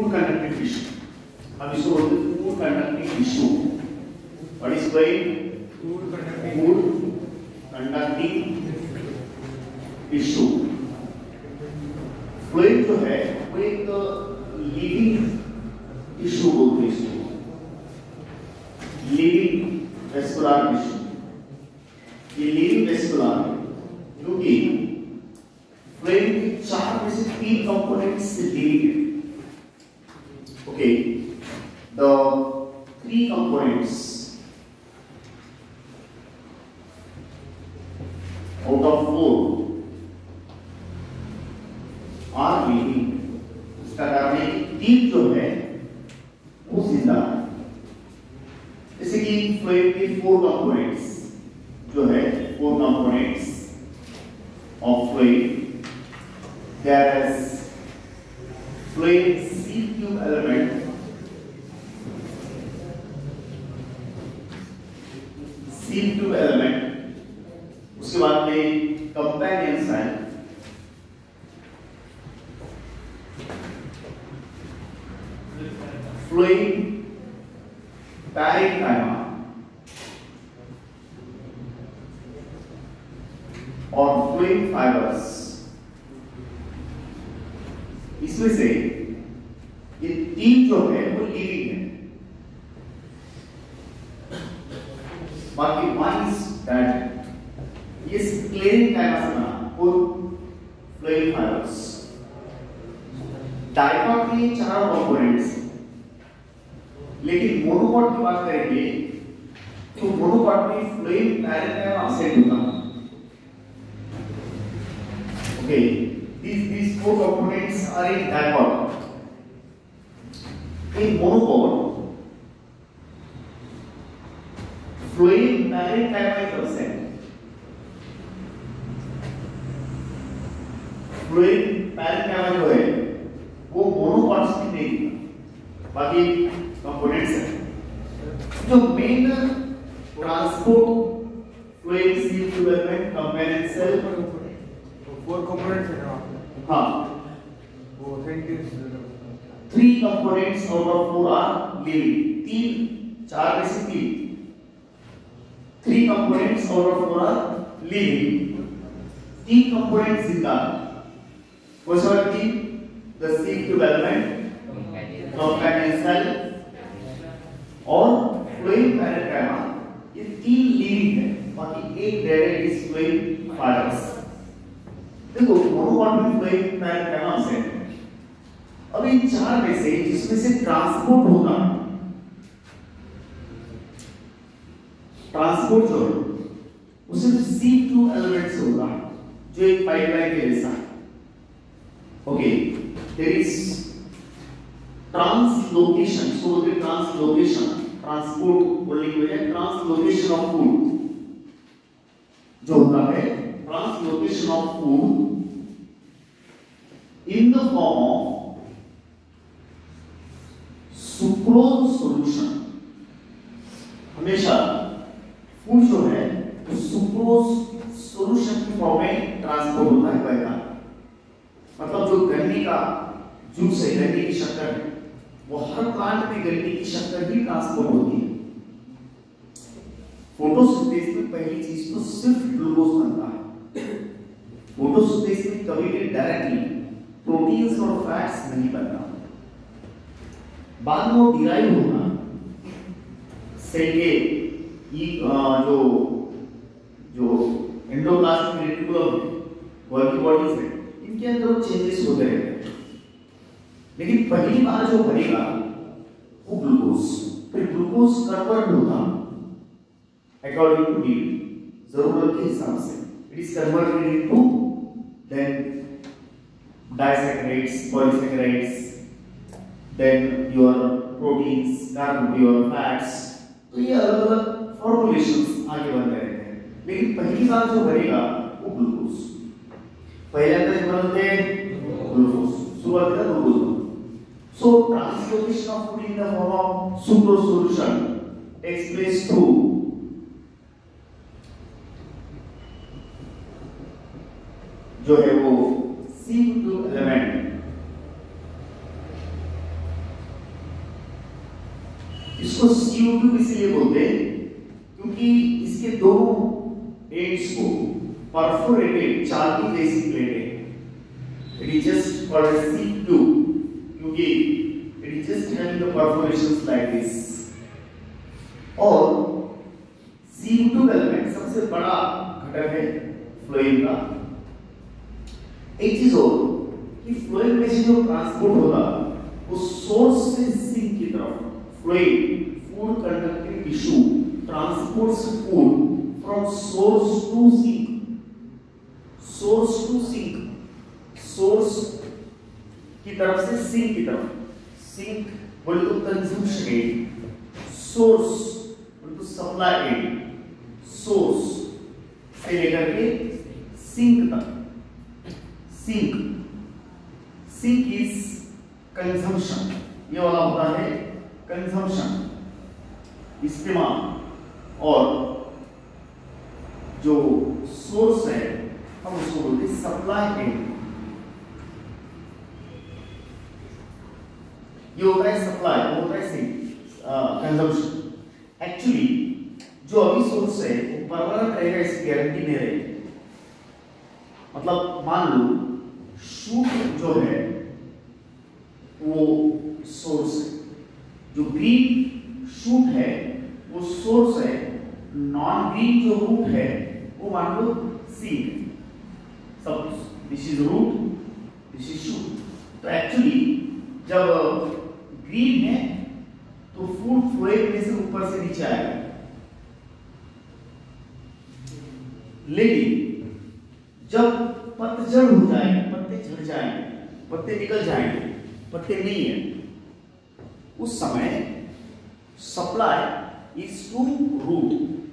Food conducting tissue. हम इसको बोलते हैं food conducting tissue. What is phloem? Food conducting tissue. Phloem जो है वो एक लिविंग टिश्यू बोलते हैं इसको, लिविंग वेस्कुलर टिश्यू. ये लिविंग वेस्कुलर क्योंकि फ्लोएम के 4 में से 3 कंपोनेंट्स लिविंग है. Okay, the 3 components out of 4 are living. इसका कारण है कि 3 जो है वो जिंदा है. जैसे कि फ्लोएम के 4 components जो है 4 components of phloem. There is phloem seal tube element, seal tube element. उसके बाद में कंपेनियन सेल, फ्लोएम पैरेन्काइमा और फ्लोएम फाइबर्स. इसमें से ये 3 जो है वो लिविंग है. बाकी 1 इज डेड. ये स्क्लेरेन्काइमा से बना और फ्लोएम फाइबर्स. डाइकॉट के 4 कंपोनेंट्स, लेकिन मोनोकॉट की बात करेंगे तो मोनोकॉट में फ्लोएम पैरेन्काइमा एब्सेंट होता है. Okay, these 4 components are in dipole. In monopole, phloem parenchyma is absent. Phloem parenchyma जो है वो मोनोकॉट्स में नहीं है, बाकी कंपोनेंट्स हैं. जो main transport phloem seal tube element, companion cell, 4 components है ना. हाँ, वो 3 components out of 4 are living. 4 में से 3 components out of 4 are living. 3 components जिंदा. First one, the seal tube element, companion cell और फ्लोएम पैरेन्काइमा. ये 3 living है, बाकी एक डेड है. इस फ्लोएम फाइबर्स. देखो मोनोकॉट में फ्लोएम पैरेन्काइमा से अब इन 4 में से जिसमें से ट्रांसपोर्ट होगा, ट्रांसपोर्ट जो है वो सिर्फ seal tube element से होगा, जो एक पाइपलाइन के जैसा है. Okay, there is translocation. So बोलते हैं ट्रांसलोकेशन. ट्रांसपोर्ट बोलने की वजह ट्रांसलोकेशन ऑफ फूड जो होता है. Translocation of food in the form of sucrose solution. हमेशा फूड जो है वो सुक्रोज सॉल्यूशन की फॉर्म में ट्रांसपोर्ट होता है पहला. मतलब जो गन्ने का जूस है, गन्ने की शक्कर है, वो हर प्लांट में गन्ने की शक्कर ही ट्रांसपोर्ट होती है. फोटोसिंथेसिस में पहली चीज तो सिर्फ ग्लूकोज बनता है. फोटोसिंथेसिस में कभी भी डायरेक्टली प्रोटीन्स और फैट्स नहीं बनता. बाद में वो डिराइव होगा सेल के जो एंडोप्लाज्मिक रेटिकुलम वर्की बॉडीज है, इनके अंदर चेंजेस होते रहते हैं. लेकिन पहली बार जो बनेगा वो ग्लूकोज, फिर ग्लूकोज कन्वर्ट होगा अकॉर्डिंग टू नीड, जरूरत के हिसाब से. It is converted into then disaccharides, polysaccharides, then your proteins, carb, your fats. तो ये अलग अलग फॉर्मुलेशंस आगे बनते रहते हैं. लेकिन पहली बार जो बनेगा वो ग्लूकोज. पहले अंदर बनते हैं ग्लूकोज, शुरुआत का glucose. So translocation of food in the form of sucrose solution takes place through जो है वो seal tube element इसको CO2 इसलिए बोलते हैं क्योंकि इसके दोनों एंड्स को परफोरेटेड चाबी जैसी प्लेट है। It is just called C2 क्योंकि it is just having the perforations like this. और CO2 एलिमेंट सबसे बड़ा घटक है फ्लोएम का। एक चीज और कि फ्लोएम में से जो ट्रांसपोर्ट होगा वो सोर्स से सिंक की तरफ, phloem food conducting tissue transports food from source to sink, source to sink, source की तरफ से सिंक की तरफ। सिंक बोले तो कंजम्पशन एंड, सोर्स बोले तो सप्लाई एंड, सोर्स से लेकर के सिंक तक। सिंक, सिंक इज कंजम्पशन, ये वाला होता है कंजम्पशन, इस्तेमाल। और जो सोर्स है हम उसको बोलते हैं सप्लाई एंड। ये होता है सप्लाई, वो होता है कंजम्पशन। एक्चुअली जो अभी सोर्स है वो परमानेंट रहेगा इसकी गारंटी नहीं रहेगी। मतलब मान लो शूट जो है वो सोर्स है, जो ग्रीन शूट है वो सोर्स है, नॉन ग्रीन जो रूट है वो मान लो सीड। सब this is root, this is shoot. तो एक्चुअली जब ग्रीन है तो फूड फ्लोएम में से ऊपर से नीचे आएगा, लेकिन जब पतझड़ हो जाएगी, पत्ते झड़ जाएंगे, पत्ते निकल जाएंगे, पत्ते नहीं है, उस समय सप्लाई इज टू रूट।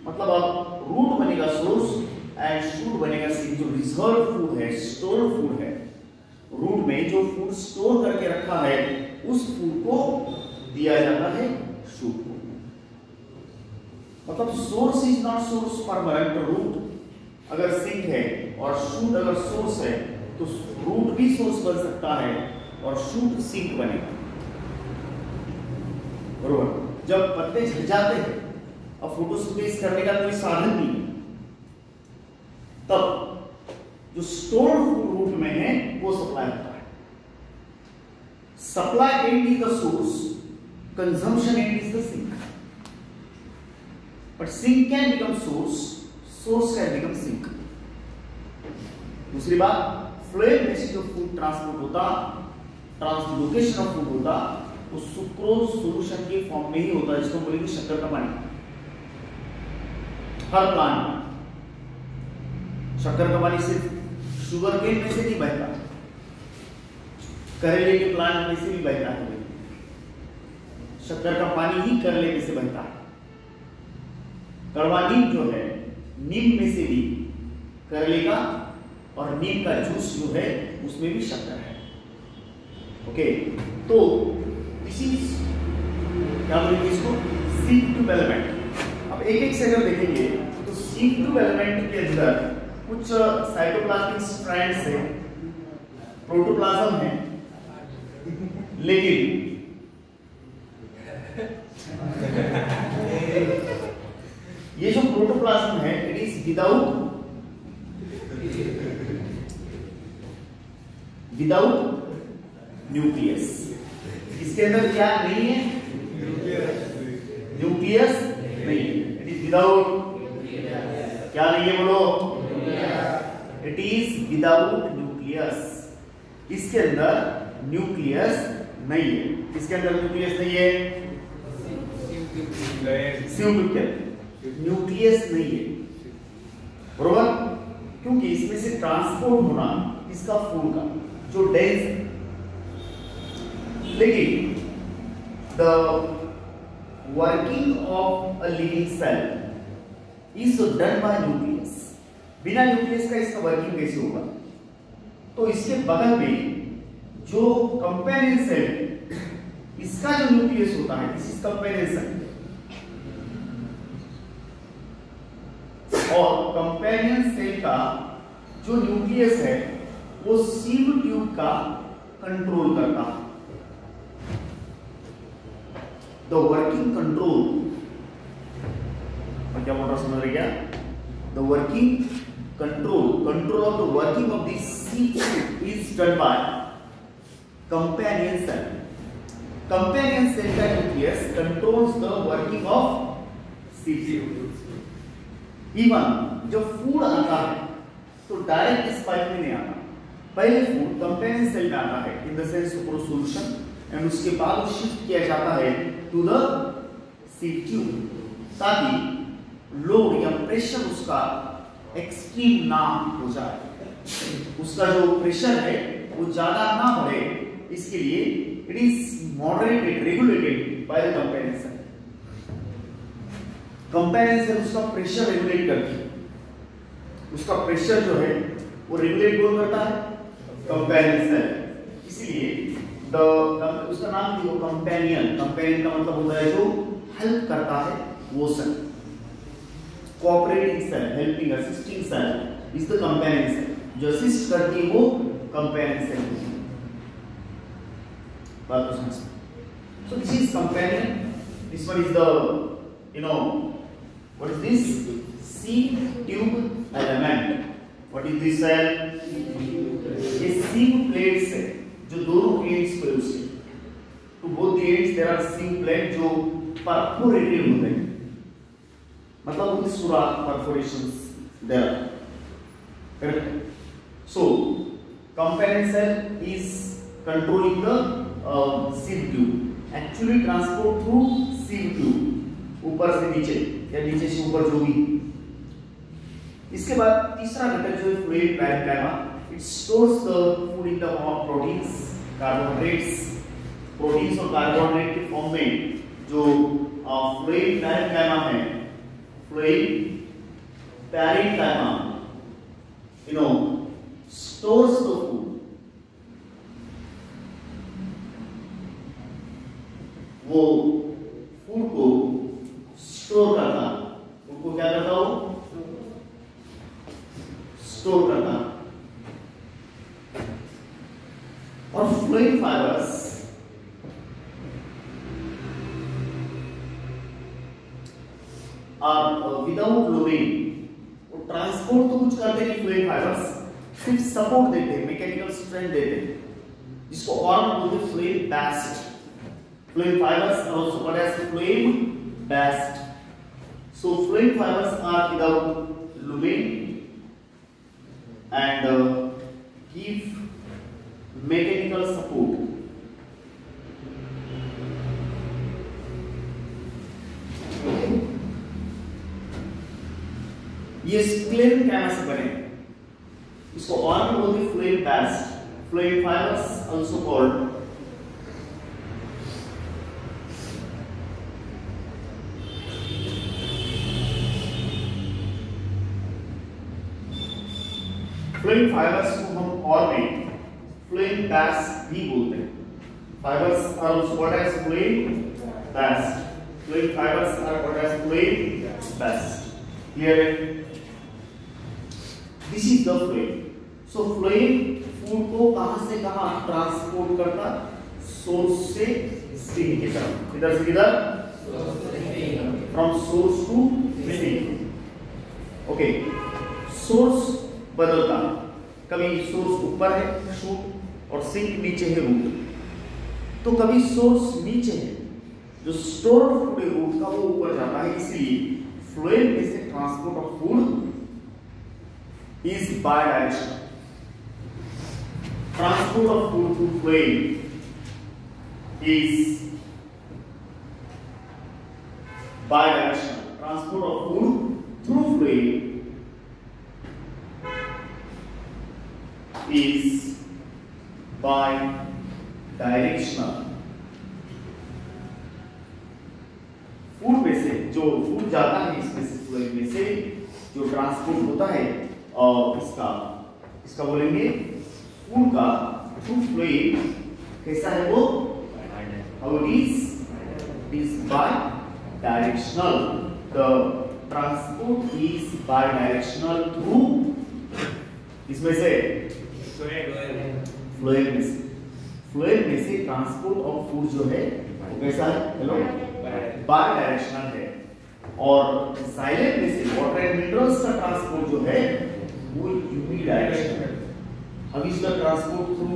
मतलब अब रूट बनेगा सोर्स एंड शूट बनेगा सीड। जो रिजर्व फूड है, स्टोर फूड है, रूट में जो फूड स्टोर करके रखा है उस फूड को दिया जाता है शूट को। मतलब source is not source permanent. Root अगर सिंक है और शूट अगर सोर्स है तो रूट भी सोर्स बन सकता है और शूट सिंक बनेगा, बरोबर। जब पत्ते झड़ जाते हैं, अब फोटोसिंथेसिस करने का कोई साधन नहीं है, तब जो स्टोर्ड फूड रूट में है वो सप्लाई होता है। Supply end is the source, consumption end is the sink. But sink can become source, source can become sink. दूसरी बात, फ्लोएम में से जो फूड ट्रांसपोर्ट होता, ट्रांसलोकेशन ऑफ फूड होता, वो सुक्रोज सॉल्यूशन के फॉर्म में ही होता है, जिसको बोलेंगे शक्कर का पानी। हर प्लांट शक्कर का पानी सिर्फ शुगर केन में से नहीं बहता, करेले के प्लांट में से भी बहता है। शक्कर का पानी ही करेले में से बहता है। कड़वा नीम जो है, नीम में से भी करेले का और नीम का जूस जो है उसमें भी शक्कर है। ओके, तो इसी क्या बोलेंगे इसको, C2 एलिमेंट। अब एक एक से अगर देखेंगे तो C2 एलिमेंट के अंदर कुछ साइटोप्लाज्मिक स्ट्रैंड्स है, प्रोटोप्लाज्म है, लेकिन ये जो प्रोटोप्लाज्म है इट इज विदाउट न्यूक्लियस। इसके अंदर क्या नहीं है, न्यूक्लियस नहीं है। इट इज विदाउट, क्या नहीं है बोलो, इट इज विदाउट न्यूक्लियस। इसके अंदर न्यूक्लियस नहीं है। इसके अंदर न्यूक्लियस नहीं है, न्यूक्लियस नहीं है, बरोबर। क्योंकि इसमें से ट्रांसपोर्ट होना इसका फूड का जो डेंस है, लेकिन the working of a living cell is done by nucleus. बिना न्यूक्लियस का इसका वर्किंग कैसे होगा? तो इसके बगल में जो कंपेनियन सेल, इसका जो न्यूक्लियस होता है, दिस इज कंपेनियन सेल, और कंपेनियन सेल का जो न्यूक्लियस है वो सीव ट्यूब का कंट्रोल करता है। द वर्किंग कंट्रोल, और क्या बोल रहा समझ रहे क्या? The working control of the working of this seed is done by companion cell. Companion cell का nucleus controls the working of seed. Even जब फूड आता है तो डायरेक्ट इस पाइप में नहीं आता, पहले फूड कंपेनियन सेल में आता है in the sense of solution, and उसके बाद वो शिफ्ट किया जाता है टू द सीड ट्यूब, ताकि लोड या प्रेशर उसका एक्सट्रीम ना हो जाए, उसका जो प्रेशर है वो ज्यादा ना बढ़े, इसके लिए it is moderated regulated by the companion cell. Companion cell उसका प्रेशर रेगुलेट करती है, उसका प्रेशर जो है वो रेगुलेट कौन करता है? Companion cell. इसीलिए उसका नाम भी वो कंपेनियन, कंपेनियन का मतलब होता है जो हेल्प करता है वो cell. Cooperating cell, helping assisting cell is the companion cell. जो असिस्ट करती है वो कंपेनियन सेल होती है. बात को समझ. So this is companion, this one is the what is this? Seed tube element. What is this cell? A sieve plate cell जो दोनों ends पे उसके, तो both the ends there are sieve plate जो perforated होते हैं, मतलब उनकी सुराख, perforations there. Correct? So companion cell is controlling the sieve tube. Actually transport through sieve tube, ऊपर से नीचे या नीचे से ऊपर जो भी. इसके बाद तीसरा घटक जो है fluid parenchyma, it stores the food in the form of proteins, carbohydrates. Proteins और कार्बोहाइड्रेट के फॉर्म में जो फ्लूइड पैरेन्काइमा है, fluid parenchyma stores the food. वो फूड को स्टोर करता, उनको क्या करता हो? स्टोर करता. और fluid fibres are without lubricant, वो ट्रांसपोर्ट तो कुछ करते नहीं, फ्लूइड फाइबर्स सिर्फ सपोर्ट देते हैं, मैकेनिकल स्ट्रेंथ देते हैं, जिसको और बोलते हैं fluid bast. Fluid fibres are also called as fluid bast. So fluid fibers are without lubricant and give mechanical support. ये स्क्लेरेन्काइमा से बने, इसको और भी बोलते हैं fluid bast. Fluid fibres also called phloem fibres को हम और में फ्लूइड बैस्ट भी बोलते हैं. Fibres are also called as fluid bast. Fluid fibres are called as fluid bast. Clear है? This is the phloem. So phloem food को कहां से कहां ट्रांसपोर्ट करता? सोर्स से सिंक की तरफ. इधर से किधर? From source to sink. Okay, source बदलता, कभी सोर्स ऊपर है शूट और सिंक नीचे है रूट, तो कभी सोर्स नीचे है, जो स्टोर्ड फूड है रूट का वो ऊपर जाता है. इसलिए फ्लूइड में से transport of food is bidirectional. Transport of food through fluid is bidirectional. Transport of food through fluid is bi-directional. Food में से जो फूड जाता है, इसमें से फ्लूइड में से जो ट्रांसपोर्ट होता है, और इसका बोलेंगे फूड का थ्रू फ्लूइड कैसा है वो? How it is bi-directional. The transport is bi-directional through, इसमें से फ्लूइड में से ट्रांसपोर्ट ऑफ फूड जो है वो कैसा है? हेलो, बाय डायरेक्शनल है, और जाइलेम में से वाटर एंड मिनरल्स का ट्रांसपोर्ट जो है वो यूनी डायरेक्शनल है। How is the transport through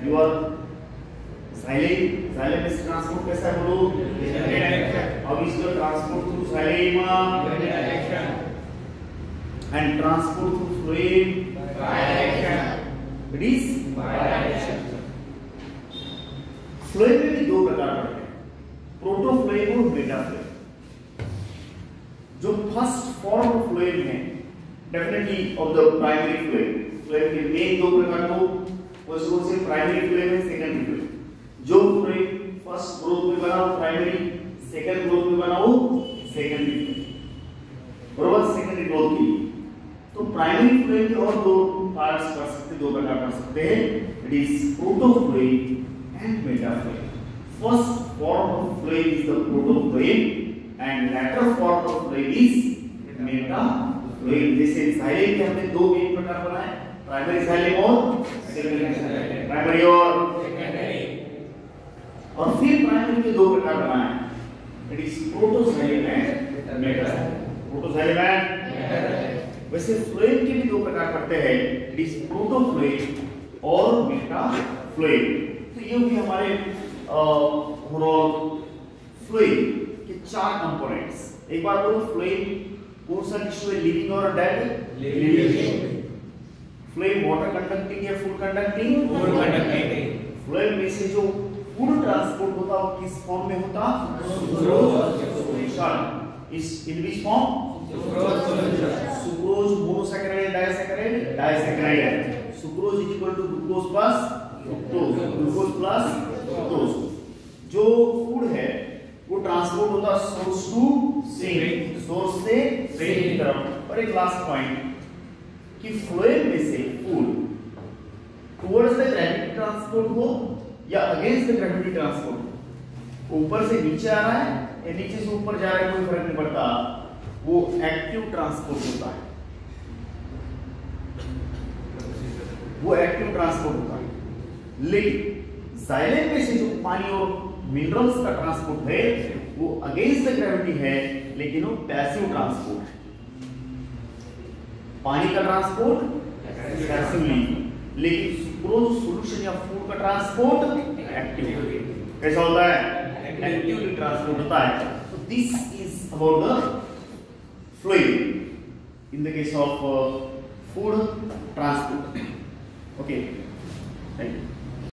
your xylem में से ट्रांसपोर्ट कैसा है बोलो? How is the transport through xylem? And transport through phloem? It is phloem में भी दो प्रकार पड़ते हैं, प्रोटोफ्लोएम और मेटाफ्लोएम। जो फर्स्ट फॉर्म ऑफ फ्लोएम है definitely of the primary phloem के मेन दो प्रकार को वो से प्राइमरी फ्लोएम है, सेकेंडरी फ्लोएम। जो फ्लोएम फर्स्ट ग्रोथ में बना वो प्राइमरी, सेकंड ग्रोथ में बना वो सेकेंडरी फ्लोएम, बराबर? सेकेंडरी ग्रोथ के लिए तो प्राइमरी फ्लोएम के और दो पार्ट्स कर सकते, दो प्रकार कर सकते हैं, it is protophloem and metafloएम. First form of phloem is the protoploem and later form of phloem is metafloem. जैसे जाइलेम के हमने दो मेन प्रकार बनाए, प्राइमरी जाइलेम और सेकेंडरी जाइलेम, प्राइमरी और सेकेंडरी, और फिर प्राइमरी के दो प्रकार बनाए, इट इज प्रोटोजाइलेम एंड मेटाजाइलेम, प्रोटोजाइलेम एंड मेटाजाइलेम। वैसे फ्लोएम के भी दो प्रकार करते हैं, इट इज प्रोटोफ्लोएम और मेटाफ्लोएम। तो ये भी हमारे ओवरऑल फ्लोएम के चार कंपोनेंट्स। एक बार बोलो फ्लोएम कौन सा टिश्यू है, लिविंग और dead? Living. Phloem water conducting या food conducting? Food conducting. Phloem में से जो फूड ट्रांसपोर्ट होता है वो किस फॉर्म में होता? Sucrose solution. Is in which form? Sucrose monosaccharide disaccharide? Disaccharide है। Sucrose is equal to glucose plus glucose plus fructose. जो फूड है वो ट्रांसपोर्ट होता है सोर्स टू सिंक, सोर्स से ड्रेन की तरफ। और एक लास्ट पॉइंट कि फ्लोएम में से food towards the gravity transport हो या अगेंस्ट द ग्रेविटी ट्रांसपोर्ट हो, ऊपर से नीचे आ रहा है या नीचे से ऊपर जा रहा है कोई फर्क नहीं पड़ता, वो एक्टिव ट्रांसपोर्ट होता है, वो एक्टिव ट्रांसपोर्ट होता है। लेकिन जाइलेम में से जो पानी और मिनरल्स का ट्रांसपोर्ट है वो अगेंस्ट द ग्रेविटी है, लेकिन वो पैसिव ट्रांसपोर्ट है। पानी का ट्रांसपोर्ट पैसिवली, लेकिन सुक्रोज सॉल्यूशन या फूड का ट्रांसपोर्ट एक्टिवली। कैसा होता है? एक्टिवली ट्रांसपोर्ट होता है। तो this is about the phloem in the case of food transport. Okay, thank you.